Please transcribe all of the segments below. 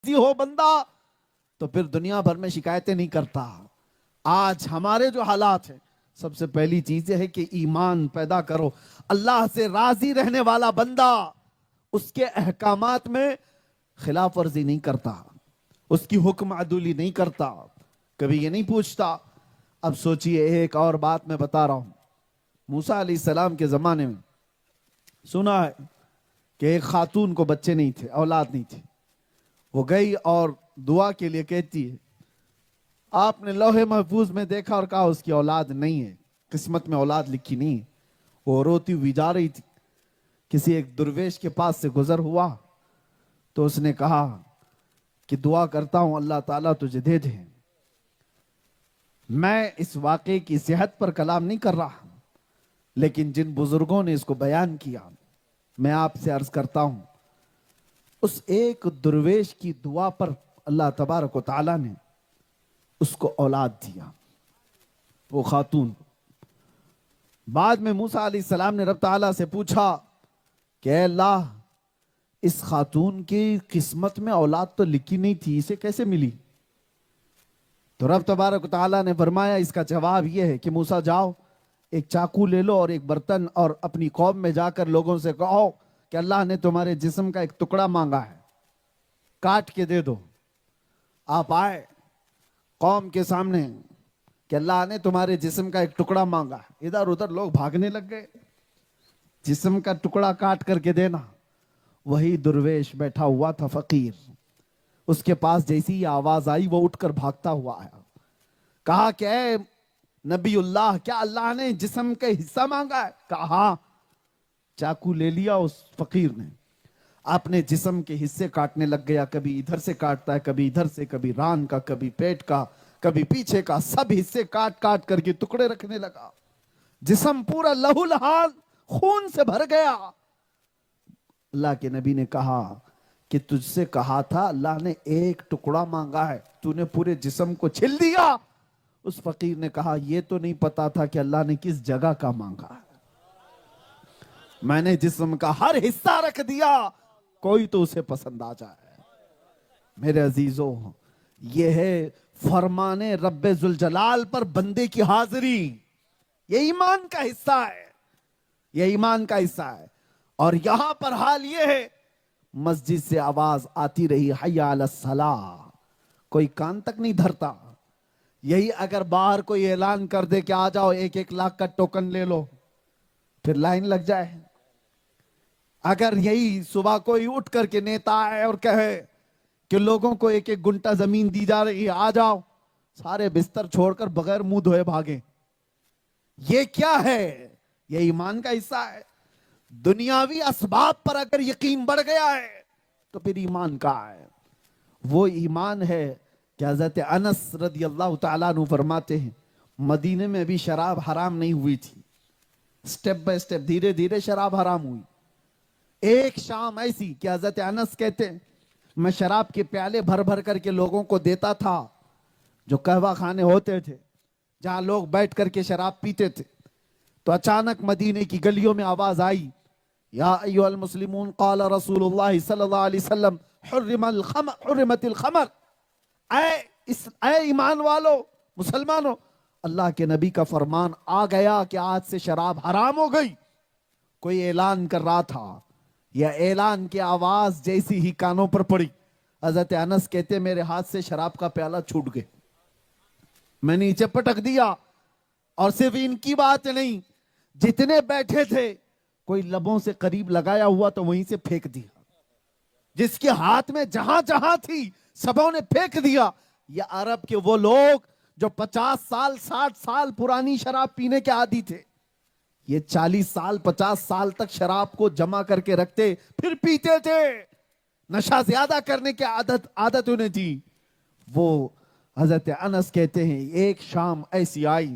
ہو بندہ تو پھر دنیا بھر میں شکایتیں نہیں کرتا۔ آج ہمارے جو حالات ہیں، سب سے پہلی چیز یہ ہے کہ ایمان پیدا کرو۔ اللہ سے راضی رہنے والا بندہ اس کے احکامات میں خلاف ورزی نہیں کرتا، اس کی حکم عدولی نہیں کرتا، کبھی یہ نہیں پوچھتا۔ اب سوچئے، ایک اور بات میں بتا رہا ہوں۔ موسیٰ علیہ السلام کے زمانے میں سنا ہے کہ ایک خاتون کو بچے نہیں تھے، اولاد نہیں تھی۔ وہ گئی اور دعا کے لیے کہتی ہے، آپ نے لوح محفوظ میں دیکھا اور کہا اس کی اولاد نہیں ہے، قسمت میں اولاد لکھی نہیں ہے۔ وہ روتی ہوئی جا رہی تھی، کسی ایک درویش کے پاس سے گزر ہوا تو اس نے کہا کہ دعا کرتا ہوں اللہ تعالیٰ تجھے دے دے۔ میں اس واقعے کی صحت پر کلام نہیں کر رہا، لیکن جن بزرگوں نے اس کو بیان کیا، میں آپ سے عرض کرتا ہوں، اس ایک درویش کی دعا پر اللہ تبارک و تعالیٰ نے اس کو اولاد دیا، وہ خاتون۔ بعد میں موسیٰ علیہ السلام نے رب تعالیٰ سے پوچھا کہ اے اللہ، اس خاتون کی قسمت میں اولاد تو لکھی نہیں تھی، اسے کیسے ملی؟ تو رب تبارک و تعالیٰ نے فرمایا، اس کا جواب یہ ہے کہ موسیٰ جاؤ، ایک چاقو لے لو اور ایک برتن، اور اپنی قوم میں جا کر لوگوں سے کہو کہ اللہ نے تمہارے جسم کا ایک ٹکڑا مانگا ہے، کاٹ کے دے دو۔ آپ آئے قوم کے سامنے کہ اللہ نے تمہارے جسم کا ایک ٹکڑا مانگا ہے، ادھر ادھر لوگ بھاگنے لگ گئے، جسم کا ٹکڑا کاٹ کر کے دینا۔ وہی درویش بیٹھا ہوا تھا فقیر، اس کے پاس جیسی یہ آواز آئی وہ اٹھ کر بھاگتا ہوا آیا، کہا کہ اے نبی اللہ، کیا اللہ نے جسم کا حصہ مانگا ہے؟ کہا ہاں۔ چاقو لے لیا اس فقیر نے، اپنے جسم کے حصے کاٹنے لگ گیا، کبھی ادھر سے کاٹتا ہے، کبھی ادھر سے، کبھی ران کا، کبھی پیٹ کا، کبھی پیچھے کا، سب حصے کاٹ کاٹ کر کے ٹکڑے رکھنے لگا۔ جسم پورا لہو لہان خون سے بھر گیا۔ اللہ کے نبی نے کہا کہ تجھ سے کہا تھا اللہ نے ایک ٹکڑا مانگا ہے، تو نے پورے جسم کو چھل دیا۔ اس فقیر نے کہا یہ تو نہیں پتا تھا کہ اللہ نے کس جگہ کا مانگا ہے، میں نے جسم کا ہر حصہ رکھ دیا، کوئی تو اسے پسند آ جائے۔ میرے عزیزوں، یہ ہے فرمان رب ذوالجلال پر بندے کی حاضری، یہ ایمان کا حصہ ہے، یہ ایمان کا حصہ ہے۔ اور یہاں پر حال یہ ہے، مسجد سے آواز آتی رہی حی علی الصلاۃ، کوئی کان تک نہیں دھرتا۔ یہی اگر باہر کوئی اعلان کر دے کہ آ جاؤ 1,00,000 کا ٹوکن لے لو، پھر لائن لگ جائے۔ اگر یہی صبح کوئی اٹھ کر کے نیتا آئے اور کہے کہ لوگوں کو 1,000 گنٹا زمین دی جا رہی ہے، آ جاؤ، سارے بستر چھوڑ کر بغیر منہ دھوئے بھاگیں۔ یہ کیا ہے؟ یہ ایمان کا حصہ ہے۔ دنیاوی اسباب پر اگر یقین بڑھ گیا ہے تو پھر ایمان کا ہے۔ وہ ایمان ہے کہ حضرت انس رضی اللہ تعالیٰ عنہ فرماتے ہیں، مدینے میں ابھی شراب حرام نہیں ہوئی تھی، سٹیپ بائی سٹیپ، دھیرے دھیرے شراب حرام ہوئی۔ ایک شام ایسی کہ حضرت انس کہتے ہیں میں شراب کے پیالے بھر بھر کر کے لوگوں کو دیتا تھا، جو قہوہ خانے ہوتے تھے جہاں لوگ بیٹھ کر کے شراب پیتے تھے، تو اچانک مدینے کی گلیوں میں آواز آئی، یا ایھا المسلمون قال رسول اللہ صلی اللہ علیہ وسلم حرمت الخمر، اے ایمان والو، مسلمانوں، اللہ کے نبی کا فرمان آ گیا کہ آج سے شراب حرام ہو گئی۔ کوئی اعلان کر رہا تھا، یہ اعلان کی آواز جیسی ہی کانوں پر پڑی، حضرت انس کہتے میرے ہاتھ سے شراب کا پیالہ چھوٹ گئے، میں نیچے پٹک دیا، اور صرف ان کی بات نہیں، جتنے بیٹھے تھے کوئی لبوں سے قریب لگایا ہوا تو وہیں سے پھینک دیا، جس کے ہاتھ میں جہاں جہاں تھی سبوں نے پھینک دیا۔ یہ عرب کے وہ لوگ جو 50 سال 60 سال پرانی شراب پینے کے عادی تھے، یہ 40 سال 50 سال تک شراب کو جمع کر کے رکھتے پھر پیتے تھے، نشہ زیادہ کرنے کی عادت انہیں تھی۔ وہ حضرت انس کہتے ہیں ایک شام ایسی آئی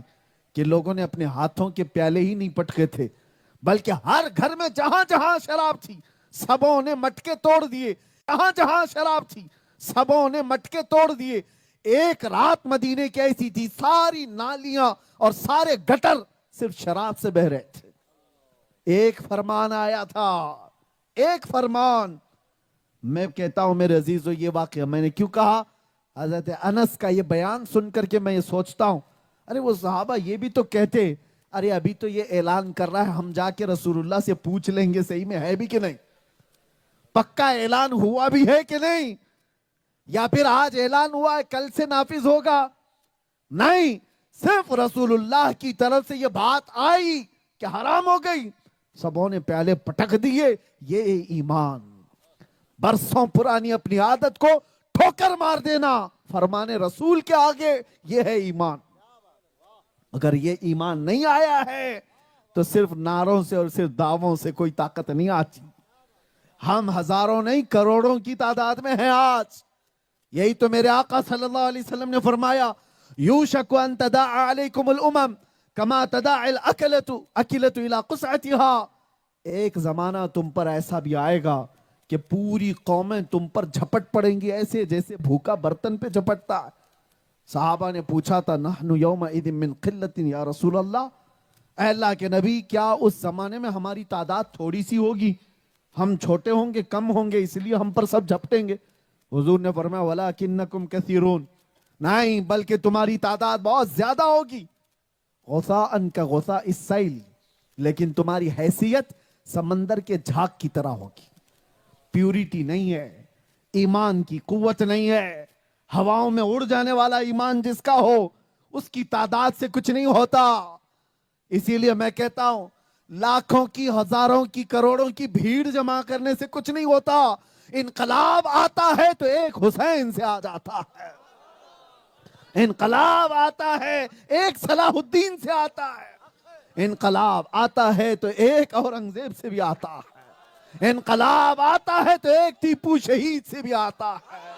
کہ لوگوں نے اپنے ہاتھوں کے پیالے ہی نہیں پٹکے تھے، بلکہ ہر گھر میں جہاں جہاں شراب تھی سبوں نے مٹکے توڑ دیے، جہاں جہاں شراب تھی سبوں نے مٹکے توڑ دیے۔ ایک رات مدینے کی ایسی تھی، ساری نالیاں اور سارے گٹر صرف شراب سے بہہ رہے تھے۔ ایک فرمان آیا تھا، ایک فرمان، میں کہتا ہوں میرے عزیزو یہ واقعہ میں نے کیوں کہا؟ حضرت انس کا یہ بیان سن کر کے میں یہ سوچتا ہوں، ارے وہ صحابہ یہ بھی تو کہتے، ارے ابھی تو یہ اعلان کر رہا ہے، ہم جا کے رسول اللہ سے پوچھ لیں گے صحیح میں ہے بھی کہ نہیں، پکا اعلان ہوا بھی ہے کہ نہیں، یا پھر آج اعلان ہوا ہے کل سے نافذ ہوگا؟ نہیں، صرف رسول اللہ کی طرف سے یہ بات آئی کہ حرام ہو گئی، سبوں نے پیالے پٹک دیے۔ یہ ایمان، برسوں پرانی اپنی عادت کو ٹھوکر مار دینا فرمان رسول کے آگے، یہ ہے ایمان۔ اگر یہ ایمان نہیں آیا ہے تو صرف نعروں سے اور صرف دعووں سے کوئی طاقت نہیں آتی۔ ہم ہزاروں نہیں کروڑوں کی تعداد میں ہیں آج۔ یہی تو میرے آقا صلی اللہ علیہ وسلم نے فرمایا، یوشک ان تداعی علیکم الامم کما تداعی الاکلۃ الی قصعتها۔ ایک زمانہ تم پر ایسا بھی آئے گا کہ پوری قومیں تم پر جھپٹ پڑیں گی، ایسے جیسے بھوکا برتن پہ جھپٹتا ہے۔ صحابہ نے پوچھا تھا، نحن یومئذ من قلۃ یا رسول اللہ، اے اللہ کے نبی کیا اس زمانے میں ہماری تعداد تھوڑی سی ہوگی، ہم چھوٹے ہوں گے، کم ہوں گے، اس لیے ہم پر سب جھپٹیں گے؟ حضور نے فرمایا ولکنکم کثیرون، نہیں بلکہ تمہاری تعداد بہت زیادہ ہوگی، غثاء کا غثاء السیل، لیکن تمہاری حیثیت سمندر کے جھاگ کی طرح ہوگی۔ پیوریٹی نہیں ہے، ایمان کی قوت نہیں ہے، ہواؤں میں اڑ جانے والا ایمان جس کا ہو اس کی تعداد سے کچھ نہیں ہوتا۔ اسی لیے میں کہتا ہوں لاکھوں کی، ہزاروں کی، کروڑوں کی بھیڑ جمع کرنے سے کچھ نہیں ہوتا۔ انقلاب آتا ہے تو ایک حسین سے آ جاتا ہے، انقلاب آتا ہے ایک صلاح الدین سے آتا ہے، انقلاب آتا ہے تو ایک اورنگزیب سے بھی آتا ہے، انقلاب آتا ہے تو ایک ٹیپو شہید سے بھی آتا ہے۔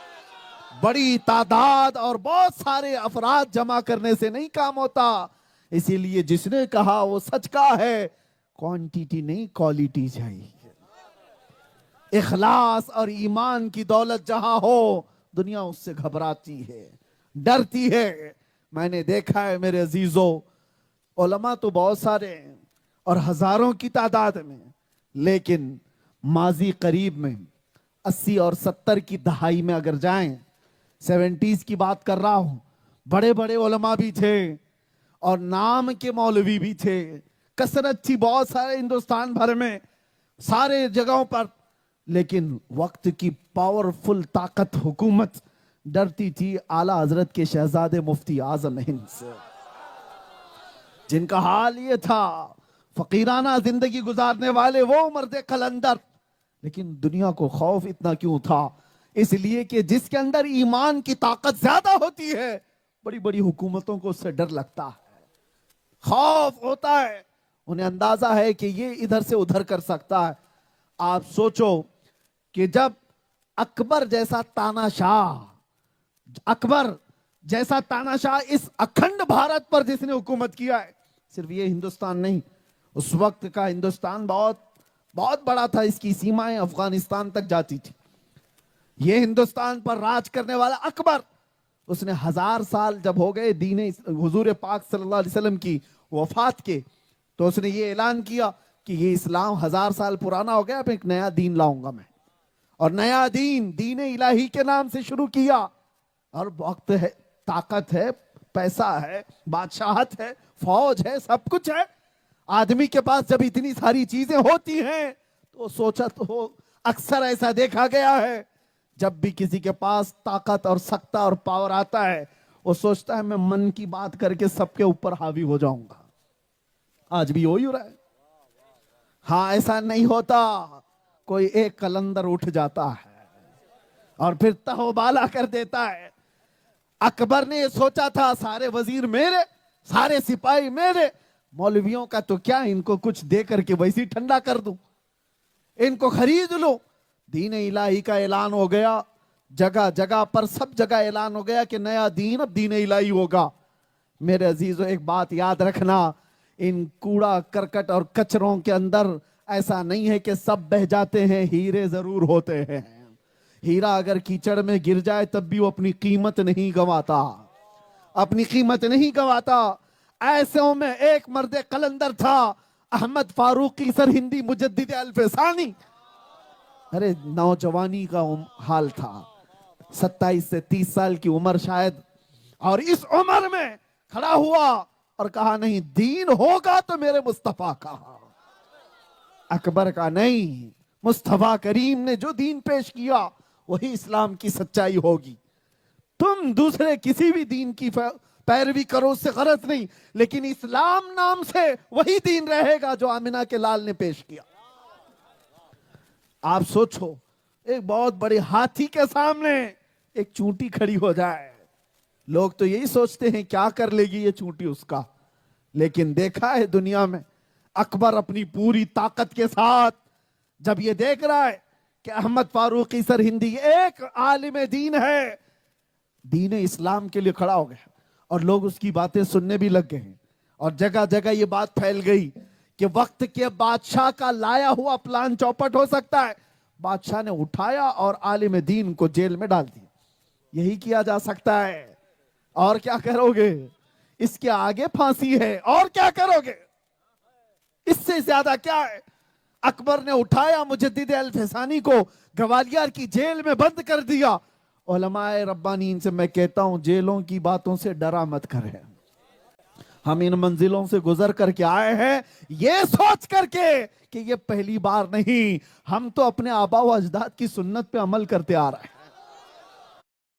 بڑی تعداد اور بہت سارے افراد جمع کرنے سے نہیں کام ہوتا، اسی لیے جس نے کہا وہ سچ کا ہے، کوانٹیٹی نہیں کوالٹی چاہیے۔ اخلاص اور ایمان کی دولت جہاں ہو دنیا اس سے گھبراتی ہے، ڈرتی ہے۔ میں نے دیکھا ہے میرے عزیزو، علماء تو بہت سارے ہیں اور ہزاروں کی تعداد میں، لیکن ماضی قریب میں 80 اور 70 کی دہائی میں اگر جائیں، 70s کی بات کر رہا ہوں، بڑے بڑے علماء بھی تھے اور نام کے مولوی بھی تھے، کثرت تھی بہت سارے ہندوستان بھر میں، سارے جگہوں پر، لیکن وقت کی پاورفل طاقت حکومت ڈرتی تھی اعلیٰ حضرت کے شہزادے مفتی اعظم ہند سے، جن کا حال یہ تھا فقیرانہ زندگی گزارنے والے وہ مرد قلندر، لیکن دنیا کو خوف اتنا کیوں تھا؟ اس لیے کہ جس کے اندر ایمان کی طاقت زیادہ ہوتی ہے بڑی بڑی حکومتوں کو اس سے ڈر لگتا ہے، خوف ہوتا ہے، انہیں اندازہ ہے کہ یہ ادھر سے ادھر کر سکتا ہے۔ آپ سوچو کہ جب اکبر جیسا تانا شاہ اس اکھنڈ بھارت پر جس نے حکومت کیا ہے، صرف یہ ہندوستان نہیں، اس وقت کا ہندوستان بہت بڑا تھا، اس کی سیمائیں افغانستان تک جاتی تھی، یہ ہندوستان پر راج کرنے والا اکبر، اس نے 1000 سال جب ہو گئے دین حضور پاک صلی اللہ علیہ وسلم کی وفات کے، تو اس نے یہ اعلان کیا کہ یہ اسلام 1000 سال پرانا ہو گیا، اب ایک نیا دین لاؤں گا میں، اور نیا دین الہی کے نام سے شروع کیا، اور وقت ہے، طاقت ہے، پیسہ ہے، بادشاہت ہے، فوج ہے، سب کچھ ہے۔ آدمی کے پاس جب اتنی ساری چیزیں ہوتی ہیں تو سوچا تو اکثر ایسا دیکھا گیا ہے، جب بھی کسی کے پاس طاقت اور سکتہ اور پاور آتا ہے وہ سوچتا ہے میں من کی بات کر کے سب کے اوپر حاوی ہو جاؤں گا۔ آج بھی وہی ہو رہا ہے۔ ہاں، ایسا نہیں ہوتا، کوئی ایک قلندر اٹھ جاتا ہے اور پھر تہو بالا کر دیتا ہے۔ اکبر نے یہ سوچا تھا سارے وزیر میرے، سارے سپاہی میرے، مولویوں کا تو کیا، ان کو کچھ دے کر کے ویسے ٹھنڈا کر دوں، ان کو خرید لو۔ دین الہی کا اعلان ہو گیا، جگہ جگہ پر سب جگہ اعلان ہو گیا کہ نیا دین اب دین الہی ہوگا۔ میرے عزیزو ایک بات یاد رکھنا، ان کوڑا کرکٹ اور کچروں کے اندر ایسا نہیں ہے کہ سب بہ جاتے ہیں، ہیرے ضرور ہوتے ہیں۔ ہیرا اگر کیچڑ میں گر جائے تب بھی وہ اپنی قیمت نہیں گواتا، اپنی قیمت نہیں گواتا۔ ایسوں میں ایک مرد قلندر تھا، احمد فاروقی سرہندی مجدد الف ثانی، ارے نوجوانی کا حال تھا، 27 سے 30 سال کی عمر شاید، اور اس عمر میں کھڑا ہوا اور کہا نہیں دین ہوگا تو میرے مصطفیٰ کا، اکبر کا نہیں، مصطفیٰ کریم نے جو دین پیش کیا وہی اسلام کی سچائی ہوگی۔ تم دوسرے کسی بھی دین کی پیروی کرو، اس سے غرض نہیں، لیکن اسلام نام سے وہی دین رہے گا جو آمنہ کے لال نے پیش کیا۔ آپ سوچو ایک بہت بڑے ہاتھی کے سامنے ایک چونٹی کھڑی ہو جائے، لوگ تو یہی سوچتے ہیں کیا کر لے گی یہ چونٹی اس کا، لیکن دیکھا ہے دنیا میں اکبر اپنی پوری طاقت کے ساتھ جب یہ دیکھ رہا ہے کہ احمد فاروقی سرہندی ایک عالم دین ہے، دین اسلام کے لیے کھڑا ہو گیا، اور لوگ اس کی باتیں سننے بھی لگ گئے ہیں، اور جگہ جگہ یہ بات پھیل گئی کہ وقت کے بادشاہ کا لایا ہوا پلان چوپٹ ہو سکتا ہے۔ بادشاہ نے اٹھایا اور عالم دین کو جیل میں ڈال دیا۔ یہی کیا جا سکتا ہے، اور کیا کرو گے؟ اس کے آگے پھانسی ہے، اور کیا کرو گے؟ اس سے زیادہ کیا ہے؟ اکبر نے اٹھایا مجدد الفسانی کو گوالیار کی جیل میں بند کر دیا۔ علماء ربانین سے میں کہتا ہوں جیلوں کی باتوں سے ڈرا مت کریں، ہم ان منزلوں سے گزر کر کے آئے ہیں یہ سوچ کر کے کہ یہ پہلی بار نہیں، ہم تو اپنے آبا و اجداد کی سنت پہ عمل کرتے آ رہے ہیں۔